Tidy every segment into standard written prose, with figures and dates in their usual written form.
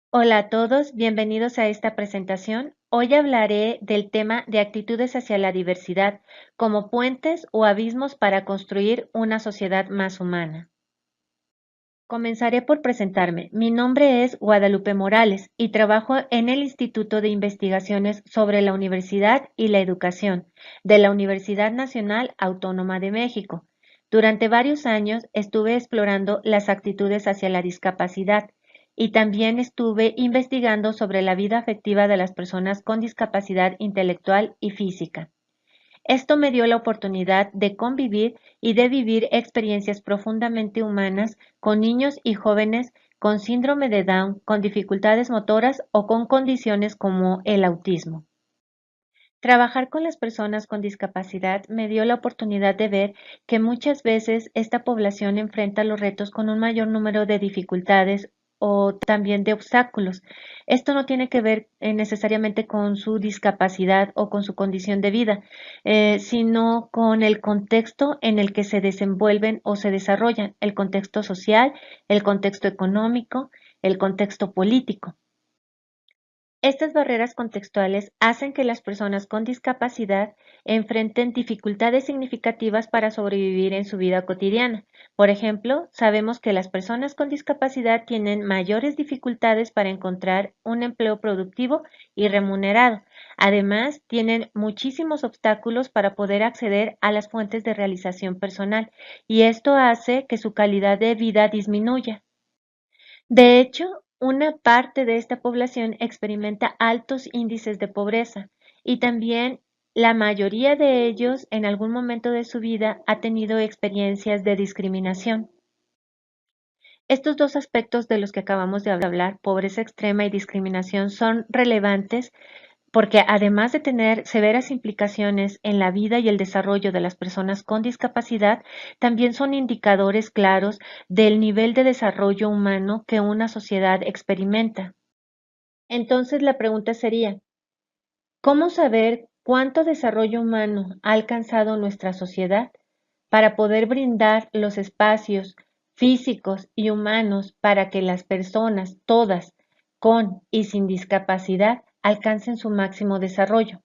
Hola a todos, bienvenidos a esta presentación. Hoy hablaré del tema de actitudes hacia la diversidad como puentes o abismos para construir una sociedad más humana. Comenzaré por presentarme. Mi nombre es Guadalupe Morales y trabajo en el Instituto de Investigaciones sobre la Universidad y la Educación de la Universidad Nacional Autónoma de México. Durante varios años estuve explorando las actitudes hacia la discapacidad y también estuve investigando sobre la vida afectiva de las personas con discapacidad intelectual y física. Esto me dio la oportunidad de convivir y de vivir experiencias profundamente humanas con niños y jóvenes con síndrome de Down, con dificultades motoras o con condiciones como el autismo. Trabajar con las personas con discapacidad me dio la oportunidad de ver que muchas veces esta población enfrenta los retos con un mayor número de dificultades o también de obstáculos. Esto no tiene que ver necesariamente con su discapacidad o con su condición de vida, sino con el contexto en el que se desenvuelven o se desarrollan, el contexto social, el contexto económico, el contexto político. Estas barreras contextuales hacen que las personas con discapacidad enfrenten dificultades significativas para sobrevivir en su vida cotidiana. Por ejemplo, sabemos que las personas con discapacidad tienen mayores dificultades para encontrar un empleo productivo y remunerado. Además, tienen muchísimos obstáculos para poder acceder a las fuentes de realización personal, y esto hace que su calidad de vida disminuya. De hecho, una parte de esta población experimenta altos índices de pobreza y también la mayoría de ellos en algún momento de su vida ha tenido experiencias de discriminación. Estos dos aspectos de los que acabamos de hablar, pobreza extrema y discriminación, son relevantes porque además de tener severas implicaciones en la vida y el desarrollo de las personas con discapacidad, también son indicadores claros del nivel de desarrollo humano que una sociedad experimenta. Entonces la pregunta sería, ¿cómo saber cuánto desarrollo humano ha alcanzado nuestra sociedad para poder brindar los espacios físicos y humanos para que las personas, todas, con y sin discapacidad, alcancen su máximo desarrollo?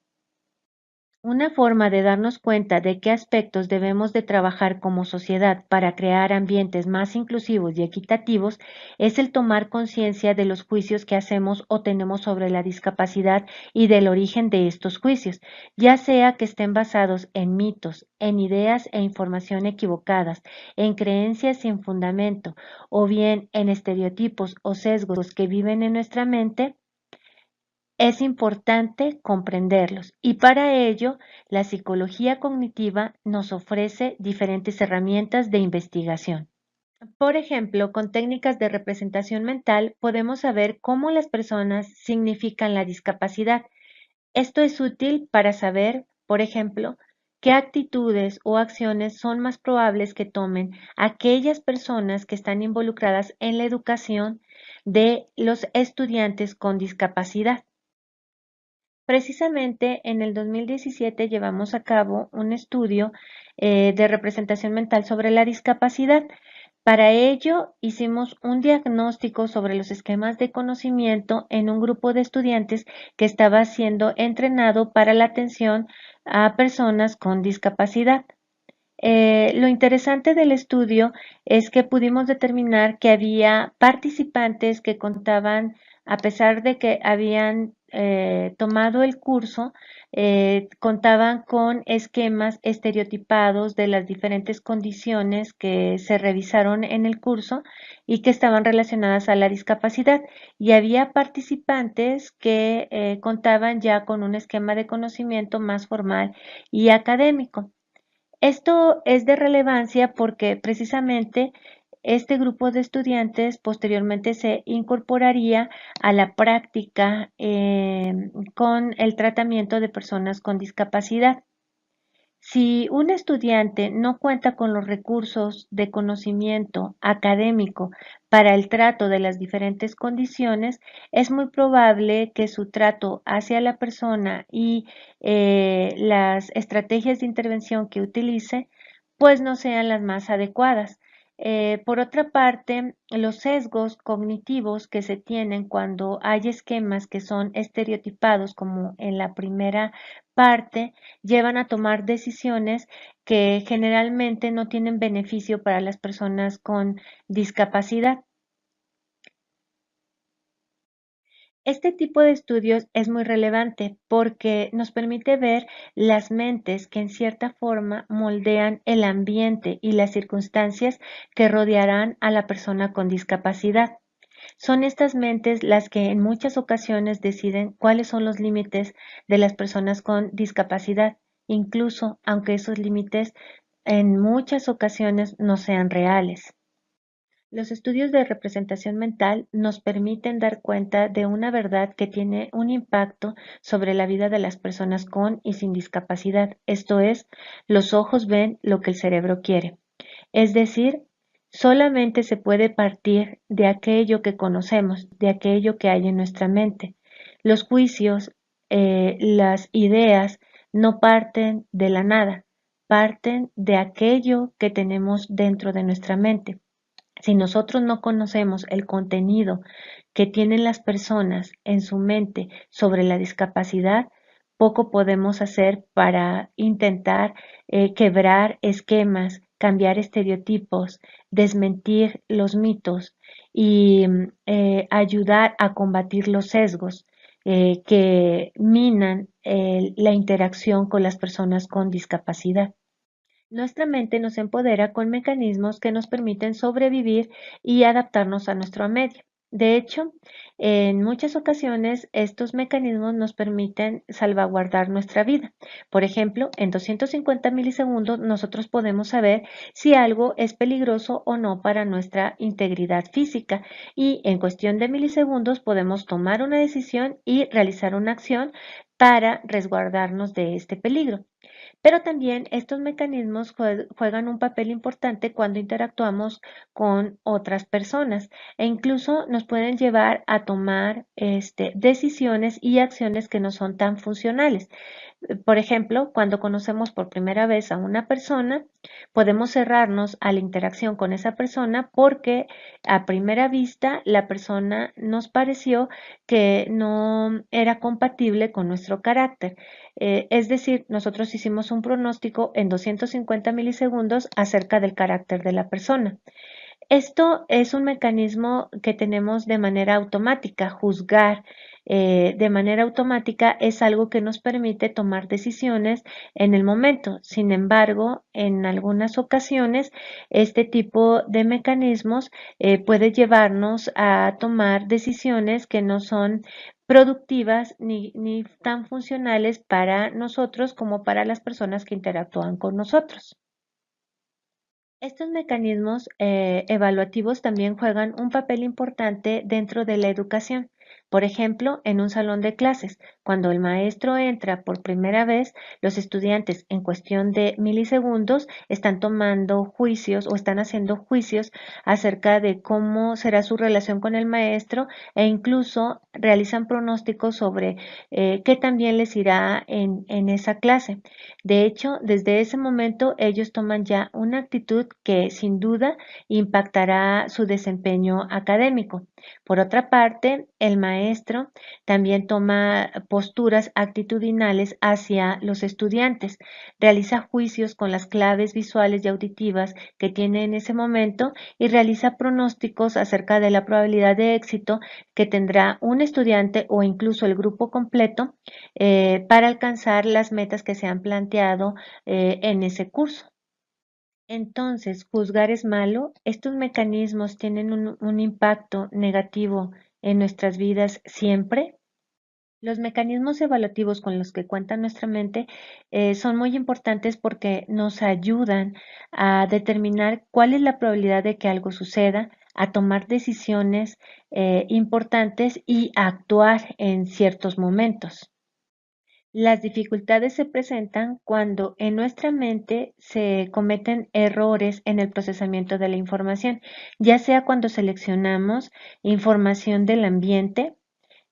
Una forma de darnos cuenta de qué aspectos debemos de trabajar como sociedad para crear ambientes más inclusivos y equitativos es el tomar conciencia de los juicios que hacemos o tenemos sobre la discapacidad y del origen de estos juicios, ya sea que estén basados en mitos, en ideas e información equivocadas, en creencias sin fundamento o bien en estereotipos o sesgos que viven en nuestra mente. Es importante comprenderlos y para ello la psicología cognitiva nos ofrece diferentes herramientas de investigación. Por ejemplo, con técnicas de representación mental podemos saber cómo las personas significan la discapacidad. Esto es útil para saber, por ejemplo, qué actitudes o acciones son más probables que tomen aquellas personas que están involucradas en la educación de los estudiantes con discapacidad. Precisamente en el 2017 llevamos a cabo un estudio de representación mental sobre la discapacidad. Para ello hicimos un diagnóstico sobre los esquemas de conocimiento en un grupo de estudiantes que estaba siendo entrenado para la atención a personas con discapacidad. Lo interesante del estudio es que pudimos determinar que había participantes que contaban, a pesar de que habían tomado el curso, contaban con esquemas estereotipados de las diferentes condiciones que se revisaron en el curso y que estaban relacionadas a la discapacidad. Y había participantes que contaban ya con un esquema de conocimiento más formal y académico. Esto es de relevancia porque precisamente este grupo de estudiantes posteriormente se incorporaría a la práctica con el tratamiento de personas con discapacidad. Si un estudiante no cuenta con los recursos de conocimiento académico para el trato de las diferentes condiciones, es muy probable que su trato hacia la persona y las estrategias de intervención que utilice, pues no sean las más adecuadas. Por otra parte, los sesgos cognitivos que se tienen cuando hay esquemas que son estereotipados, como en la primera parte, llevan a tomar decisiones que generalmente no tienen beneficio para las personas con discapacidad. Este tipo de estudios es muy relevante porque nos permite ver las mentes que en cierta forma moldean el ambiente y las circunstancias que rodearán a la persona con discapacidad. Son estas mentes las que en muchas ocasiones deciden cuáles son los límites de las personas con discapacidad, incluso aunque esos límites en muchas ocasiones no sean reales. Los estudios de representación mental nos permiten dar cuenta de una verdad que tiene un impacto sobre la vida de las personas con y sin discapacidad. Esto es, los ojos ven lo que el cerebro quiere. Es decir, solamente se puede partir de aquello que conocemos, de aquello que hay en nuestra mente. Los juicios, las ideas no parten de la nada, parten de aquello que tenemos dentro de nuestra mente. Si nosotros no conocemos el contenido que tienen las personas en su mente sobre la discapacidad, poco podemos hacer para intentar quebrar esquemas, cambiar estereotipos, desmentir los mitos y ayudar a combatir los sesgos que minan la interacción con las personas con discapacidad. Nuestra mente nos empodera con mecanismos que nos permiten sobrevivir y adaptarnos a nuestro medio. De hecho, en muchas ocasiones estos mecanismos nos permiten salvaguardar nuestra vida. Por ejemplo, en 250 milisegundos nosotros podemos saber si algo es peligroso o no para nuestra integridad física y en cuestión de milisegundos podemos tomar una decisión y realizar una acción para resguardarnos de este peligro. Pero también estos mecanismos juegan un papel importante cuando interactuamos con otras personas e incluso nos pueden llevar a tomar decisiones y acciones que no son tan funcionales. Por ejemplo, cuando conocemos por primera vez a una persona, podemos cerrarnos a la interacción con esa persona porque a primera vista la persona nos pareció que no era compatible con nuestro carácter. Es decir, nosotros hicimos un pronóstico en 250 milisegundos acerca del carácter de la persona. Esto es un mecanismo que tenemos de manera automática. Juzgar de manera automática es algo que nos permite tomar decisiones en el momento. Sin embargo, en algunas ocasiones, este tipo de mecanismos puede llevarnos a tomar decisiones que no son productivas ni tan funcionales para nosotros como para las personas que interactúan con nosotros. Estos mecanismos evaluativos también juegan un papel importante dentro de la educación. Por ejemplo, en un salón de clases, cuando el maestro entra por primera vez, los estudiantes en cuestión de milisegundos están tomando juicios o están haciendo juicios acerca de cómo será su relación con el maestro e incluso realizan pronósticos sobre qué también les irá en esa clase. De hecho, desde ese momento ellos toman ya una actitud que sin duda impactará su desempeño académico. Por otra parte, el maestro también toma posturas actitudinales hacia los estudiantes, realiza juicios con las claves visuales y auditivas que tiene en ese momento y realiza pronósticos acerca de la probabilidad de éxito que tendrá un estudiante o incluso el grupo completo para alcanzar las metas que se han planteado en ese curso. Entonces, ¿juzgar es malo? ¿Estos mecanismos tienen un impacto negativo en nuestras vidas siempre? Los mecanismos evaluativos con los que cuenta nuestra mente son muy importantes porque nos ayudan a determinar cuál es la probabilidad de que algo suceda, a tomar decisiones importantes y a actuar en ciertos momentos. Las dificultades se presentan cuando en nuestra mente se cometen errores en el procesamiento de la información, ya sea cuando seleccionamos información del ambiente,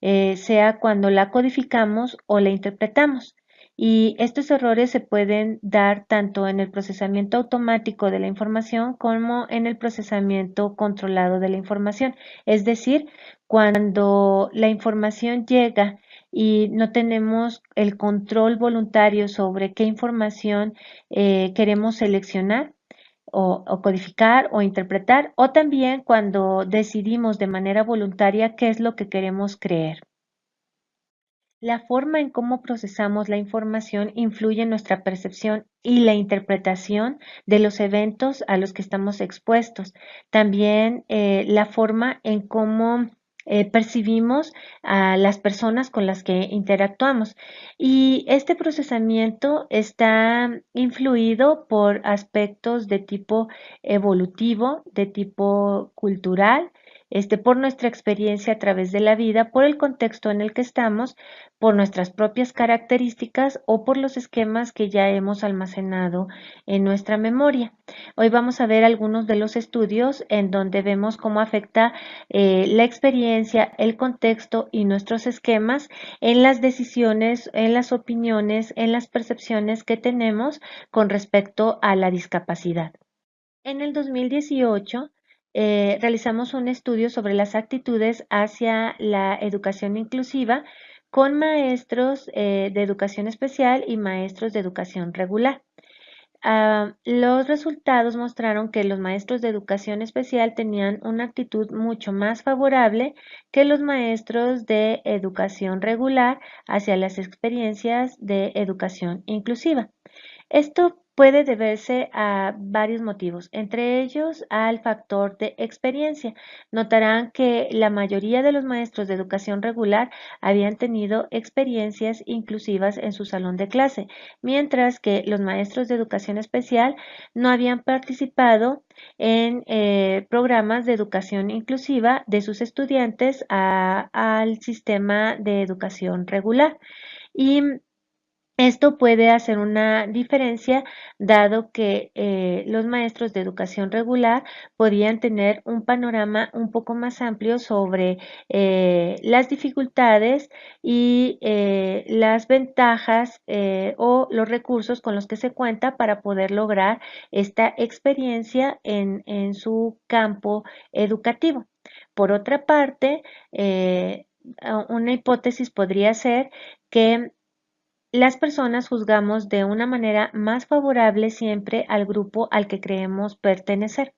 sea cuando la codificamos o la interpretamos. Y estos errores se pueden dar tanto en el procesamiento automático de la información como en el procesamiento controlado de la información. Es decir, cuando la información llega y no tenemos el control voluntario sobre qué información queremos seleccionar o codificar o interpretar, o también cuando decidimos de manera voluntaria qué es lo que queremos creer. La forma en cómo procesamos la información influye en nuestra percepción y la interpretación de los eventos a los que estamos expuestos. También la forma en cómo percibimos a las personas con las que interactuamos. Y este procesamiento está influido por aspectos de tipo evolutivo, de tipo cultural, por nuestra experiencia a través de la vida, por el contexto en el que estamos, por nuestras propias características o por los esquemas que ya hemos almacenado en nuestra memoria. Hoy vamos a ver algunos de los estudios en donde vemos cómo afecta la experiencia, el contexto y nuestros esquemas en las decisiones, en las opiniones, en las percepciones que tenemos con respecto a la discapacidad. En el 2018 realizamos un estudio sobre las actitudes hacia la educación inclusiva con maestros de educación especial y maestros de educación regular. Los resultados mostraron que los maestros de educación especial tenían una actitud mucho más favorable que los maestros de educación regular hacia las experiencias de educación inclusiva. Esto puede deberse a varios motivos, entre ellos al factor de experiencia. Notarán que la mayoría de los maestros de educación regular habían tenido experiencias inclusivas en su salón de clase, mientras que los maestros de educación especial no habían participado en programas de educación inclusiva de sus estudiantes al sistema de educación regular. Y esto puede hacer una diferencia dado que los maestros de educación regular podían tener un panorama un poco más amplio sobre las dificultades y las ventajas o los recursos con los que se cuenta para poder lograr esta experiencia en su campo educativo. Por otra parte, una hipótesis podría ser que las personas juzgamos de una manera más favorable siempre al grupo al que creemos pertenecer.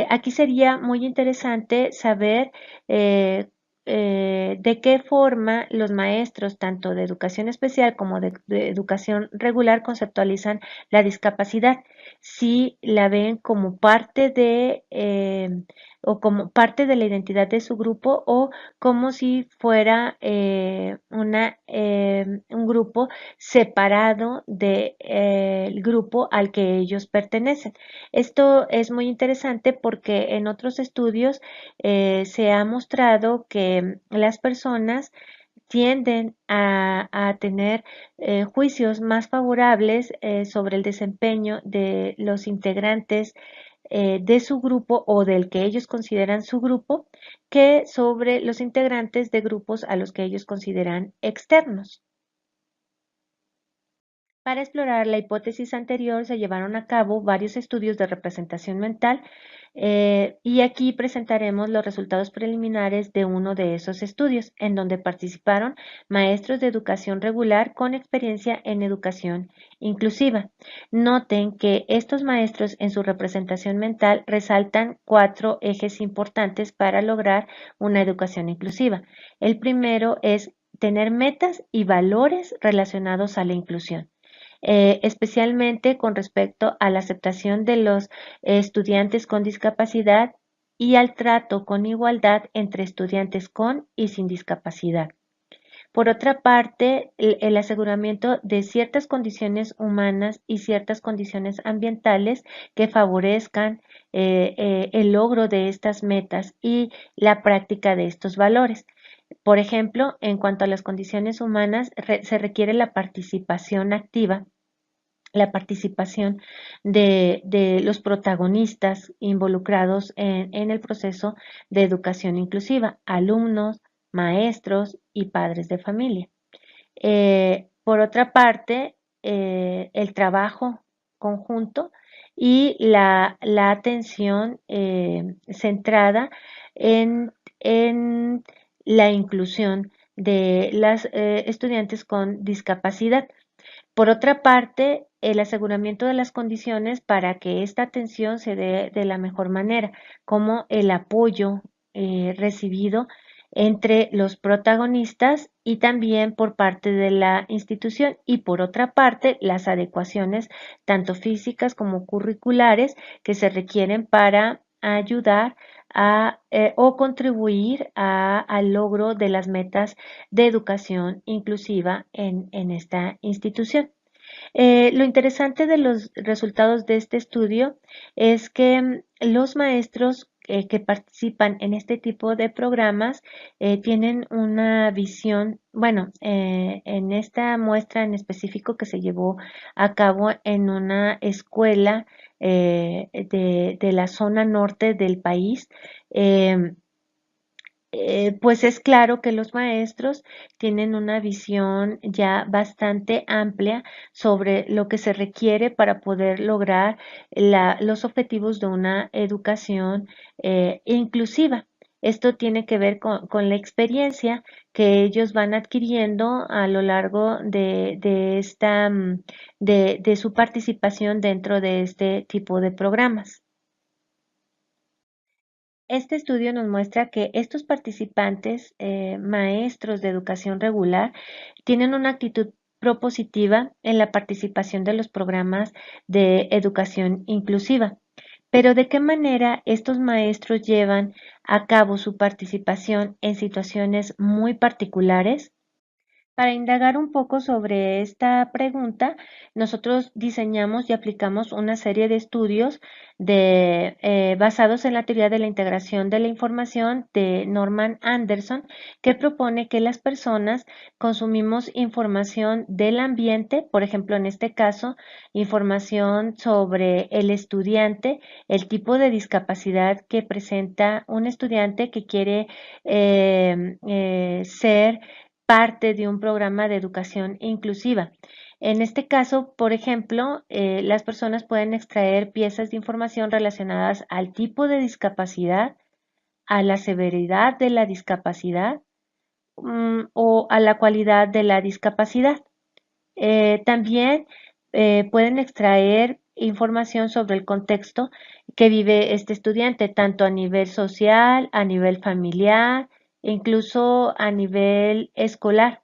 Aquí sería muy interesante saber de qué forma los maestros, tanto de educación especial como de educación regular, conceptualizan la discapacidad. Si la ven como parte de o como parte de la identidad de su grupo o como si fuera un grupo separado del grupo al que ellos pertenecen. Esto es muy interesante porque en otros estudios se ha mostrado que las personas tienden a tener juicios más favorables sobre el desempeño de los integrantes de su grupo o del que ellos consideran su grupo que sobre los integrantes de grupos a los que ellos consideran externos. Para explorar la hipótesis anterior se llevaron a cabo varios estudios de representación mental y aquí presentaremos los resultados preliminares de uno de esos estudios, en donde participaron maestros de educación regular con experiencia en educación inclusiva. Noten que estos maestros en su representación mental resaltan 4 ejes importantes para lograr una educación inclusiva. El primero es tener metas y valores relacionados a la inclusión. Especialmente con respecto a la aceptación de los estudiantes con discapacidad y al trato con igualdad entre estudiantes con y sin discapacidad. Por otra parte, el aseguramiento de ciertas condiciones humanas y ciertas condiciones ambientales que favorezcan el logro de estas metas y la práctica de estos valores. Por ejemplo, en cuanto a las condiciones humanas, se requiere la participación activa, la participación de los protagonistas involucrados en el proceso de educación inclusiva, alumnos, maestros y padres de familia. por otra parte, el trabajo conjunto y la atención centrada en la inclusión de las estudiantes con discapacidad. Por otra parte, el aseguramiento de las condiciones para que esta atención se dé de la mejor manera, como el apoyo recibido entre los protagonistas y también por parte de la institución, y por otra parte las adecuaciones tanto físicas como curriculares que se requieren para ayudar o contribuir al logro de las metas de educación inclusiva en esta institución. Lo interesante de los resultados de este estudio es que los maestros que participan en este tipo de programas tienen una visión, bueno, en esta muestra en específico que se llevó a cabo en una escuela de la zona norte del país, eh, pues es claro que los maestros tienen una visión ya bastante amplia sobre lo que se requiere para poder lograr los objetivos de una educación inclusiva. Esto tiene que ver con la experiencia que ellos van adquiriendo a lo largo de su participación dentro de este tipo de programas. Este estudio nos muestra que estos participantes, maestros de educación regular, tienen una actitud propositiva en la participación de los programas de educación inclusiva. Pero ¿de qué manera estos maestros llevan a cabo su participación en situaciones muy particulares? Para indagar un poco sobre esta pregunta, nosotros diseñamos y aplicamos una serie de estudios basados en la teoría de la integración de la información de Norman Anderson, que propone que las personas consumimos información del ambiente, por ejemplo, en este caso, información sobre el estudiante, el tipo de discapacidad que presenta un estudiante que quiere ser parte de un programa de educación inclusiva. En este caso, por ejemplo, las personas pueden extraer piezas de información relacionadas al tipo de discapacidad, a la severidad de la discapacidad, o a la cualidad de la discapacidad. También pueden extraer información sobre el contexto que vive este estudiante, tanto a nivel social, a nivel familiar, e incluso a nivel escolar,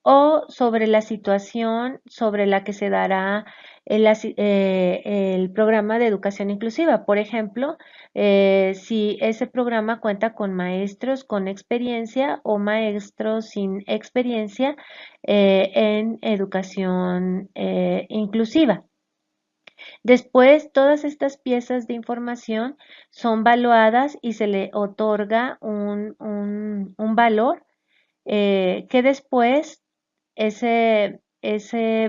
o sobre la situación sobre la que se dará el programa de educación inclusiva. Por ejemplo, si ese programa cuenta con maestros con experiencia o maestros sin experiencia en educación inclusiva. Después, todas estas piezas de información son valuadas y se le otorga un valor que después ese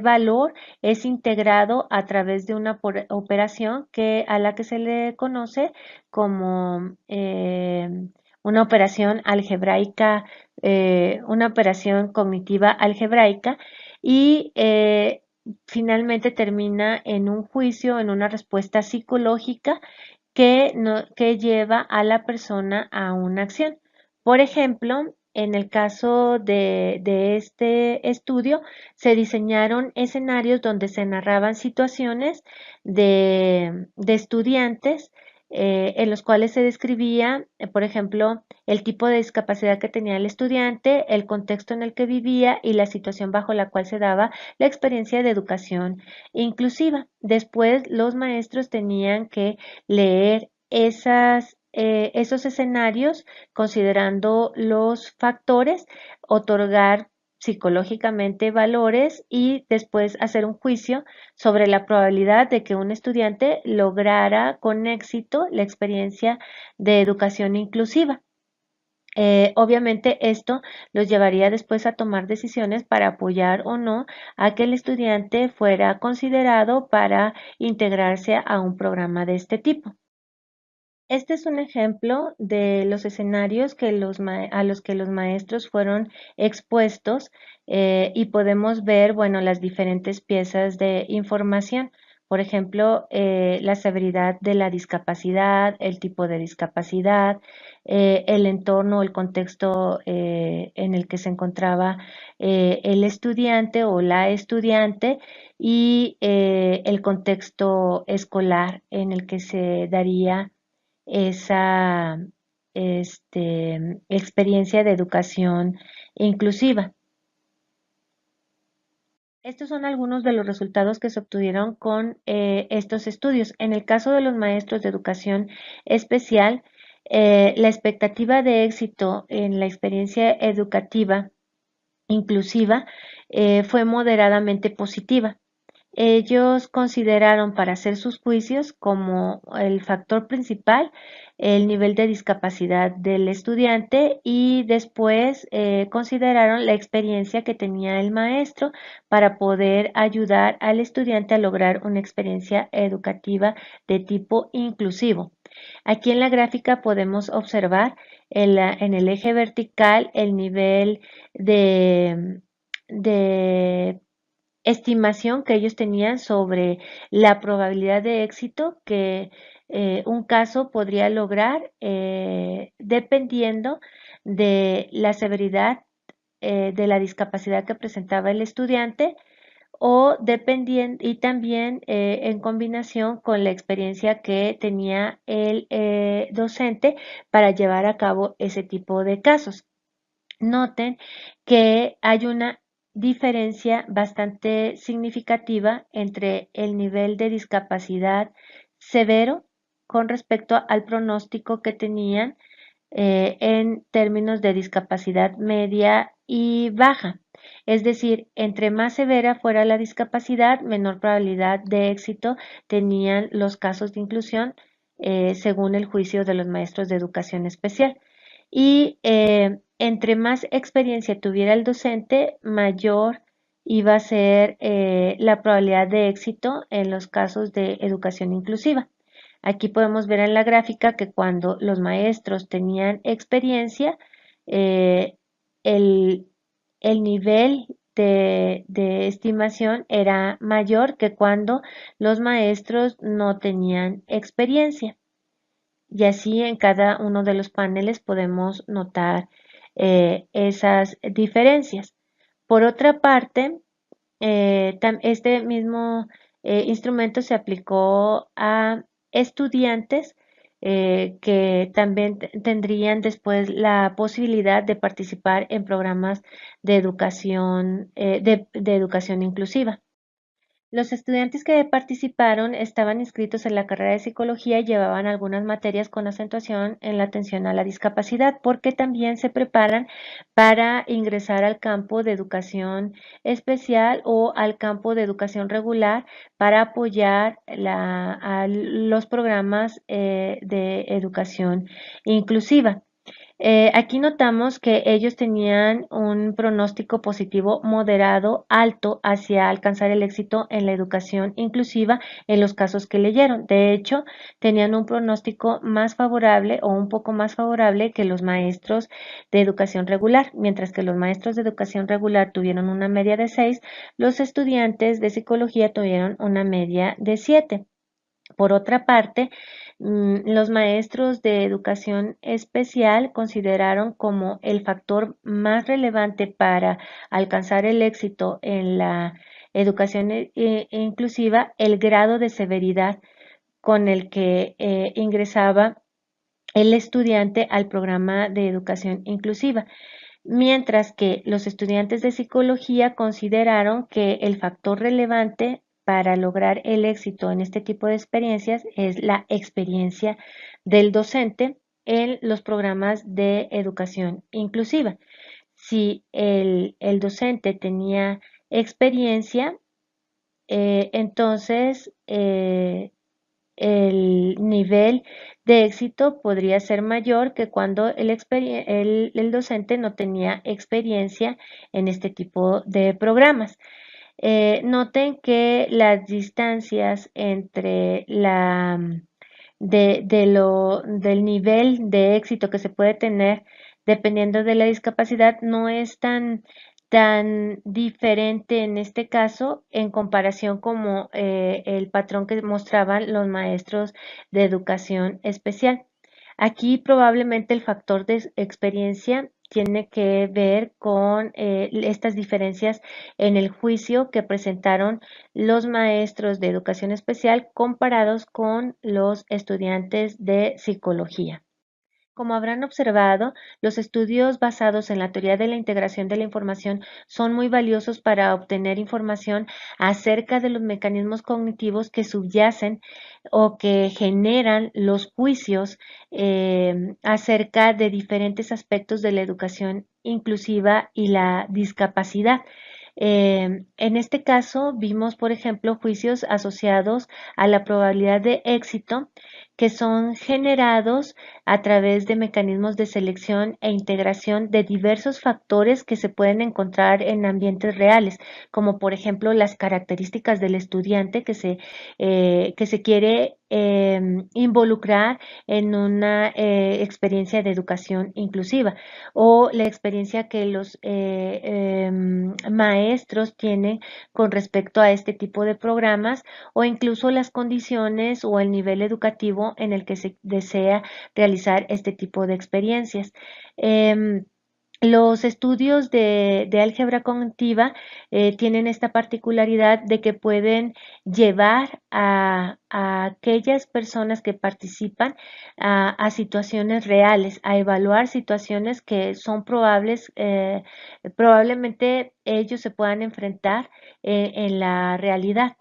valor es integrado a través de una operación a la que se le conoce como una operación algebraica, una operación cognitiva algebraica, y finalmente termina en un juicio, en una respuesta psicológica que lleva a la persona a una acción. Por ejemplo, en el caso de este estudio, se diseñaron escenarios donde se narraban situaciones de estudiantes en los cuales se describía, por ejemplo, el tipo de discapacidad que tenía el estudiante, el contexto en el que vivía y la situación bajo la cual se daba la experiencia de educación inclusiva. Después, los maestros tenían que leer esos escenarios considerando los factores, otorgar psicológicamente valores y después hacer un juicio sobre la probabilidad de que un estudiante lograra con éxito la experiencia de educación inclusiva. Obviamente esto los llevaría después a tomar decisiones para apoyar o no a que el estudiante fuera considerado para integrarse a un programa de este tipo. Este es un ejemplo de los escenarios que a los que los maestros fueron expuestos y podemos ver, bueno, las diferentes piezas de información. Por ejemplo, la severidad de la discapacidad, el tipo de discapacidad, el entorno, el contexto en el que se encontraba el estudiante o la estudiante y el contexto escolar en el que se daría esa experiencia de educación inclusiva. Estos son algunos de los resultados que se obtuvieron con estos estudios. En el caso de los maestros de educación especial, la expectativa de éxito en la experiencia educativa inclusiva fue moderadamente positiva. Ellos consideraron para hacer sus juicios como el factor principal el nivel de discapacidad del estudiante y después consideraron la experiencia que tenía el maestro para poder ayudar al estudiante a lograr una experiencia educativa de tipo inclusivo. Aquí en la gráfica podemos observar en el eje vertical el nivel de estimación que ellos tenían sobre la probabilidad de éxito que un caso podría lograr dependiendo de la severidad de la discapacidad que presentaba el estudiante o dependiendo y también en combinación con la experiencia que tenía el docente para llevar a cabo ese tipo de casos. Noten que hay una diferencia bastante significativa entre el nivel de discapacidad severo con respecto al pronóstico que tenían en términos de discapacidad media y baja. Es decir, entre más severa fuera la discapacidad, menor probabilidad de éxito tenían los casos de inclusión según el juicio de los maestros de educación especial. Y entre más experiencia tuviera el docente, mayor iba a ser la probabilidad de éxito en los casos de educación inclusiva. Aquí podemos ver en la gráfica que cuando los maestros tenían experiencia, eh, el, el nivel de estimación era mayor que cuando los maestros no tenían experiencia. Y así en cada uno de los paneles podemos notar esas diferencias. Por otra parte, este mismo instrumento se aplicó a estudiantes que también tendrían después la posibilidad de participar en programas de educación inclusiva. Los estudiantes que participaron estaban inscritos en la carrera de psicología y llevaban algunas materias con acentuación en la atención a la discapacidad, porque también se preparan para ingresar al campo de educación especial o al campo de educación regular para apoyar a los programas de educación inclusiva. Aquí notamos que ellos tenían un pronóstico positivo moderado alto hacia alcanzar el éxito en la educación inclusiva en los casos que leyeron. De hecho, tenían un pronóstico más favorable o un poco más favorable que los maestros de educación regular. Mientras que los maestros de educación regular tuvieron una media de 6, los estudiantes de psicología tuvieron una media de 7. Por otra parte, los maestros de educación especial consideraron como el factor más relevante para alcanzar el éxito en la educación inclusiva el grado de severidad con el que ingresaba el estudiante al programa de educación inclusiva, mientras que los estudiantes de psicología consideraron que el factor relevante para lograr el éxito en este tipo de experiencias es la experiencia del docente en los programas de educación inclusiva. Si el docente tenía experiencia, entonces el nivel de éxito podría ser mayor que cuando el docente no tenía experiencia en este tipo de programas. Noten que las distancias entre del nivel de éxito que se puede tener dependiendo de la discapacidad no es tan diferente en este caso en comparación como el patrón que mostraban los maestros de educación especial. Aquí probablemente el factor de experiencia tiene que ver con estas diferencias en el juicio que presentaron los maestros de educación especial comparados con los estudiantes de psicología. Como habrán observado, los estudios basados en la teoría de la integración de la información son muy valiosos para obtener información acerca de los mecanismos cognitivos que subyacen o que generan los juicios acerca de diferentes aspectos de la educación inclusiva y la discapacidad. En este caso, vimos, por ejemplo, juicios asociados a la probabilidad de éxito que son generados a través de mecanismos de selección e integración de diversos factores que se pueden encontrar en ambientes reales, como por ejemplo las características del estudiante que se quiere involucrar en una experiencia de educación inclusiva o la experiencia que los maestros tienen con respecto a este tipo de programas o incluso las condiciones o el nivel educativo en el que se desea realizar este tipo de experiencias. Eh, los estudios de álgebra cognitiva tienen esta particularidad de que pueden llevar a aquellas personas que participan a situaciones reales, a evaluar situaciones que son probables, probablemente ellos se puedan enfrentar en la realidad.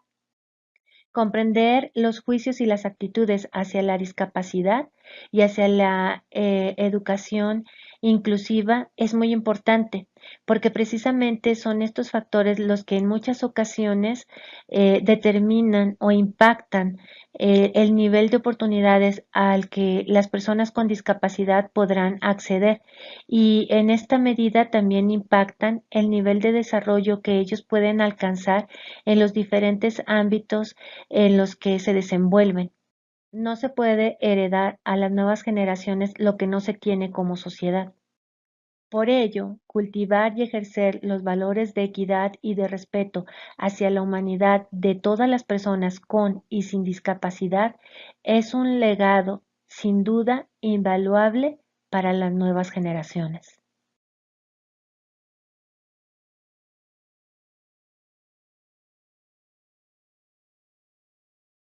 Comprender los juicios y las actitudes hacia la discapacidad y hacia la educación inclusiva es muy importante porque precisamente son estos factores los que en muchas ocasiones determinan o impactan el nivel de oportunidades al que las personas con discapacidad podrán acceder y en esta medida también impactan el nivel de desarrollo que ellos pueden alcanzar en los diferentes ámbitos en los que se desenvuelven. No se puede heredar a las nuevas generaciones lo que no se tiene como sociedad. Por ello, cultivar y ejercer los valores de equidad y de respeto hacia la humanidad de todas las personas con y sin discapacidad es un legado sin duda invaluable para las nuevas generaciones.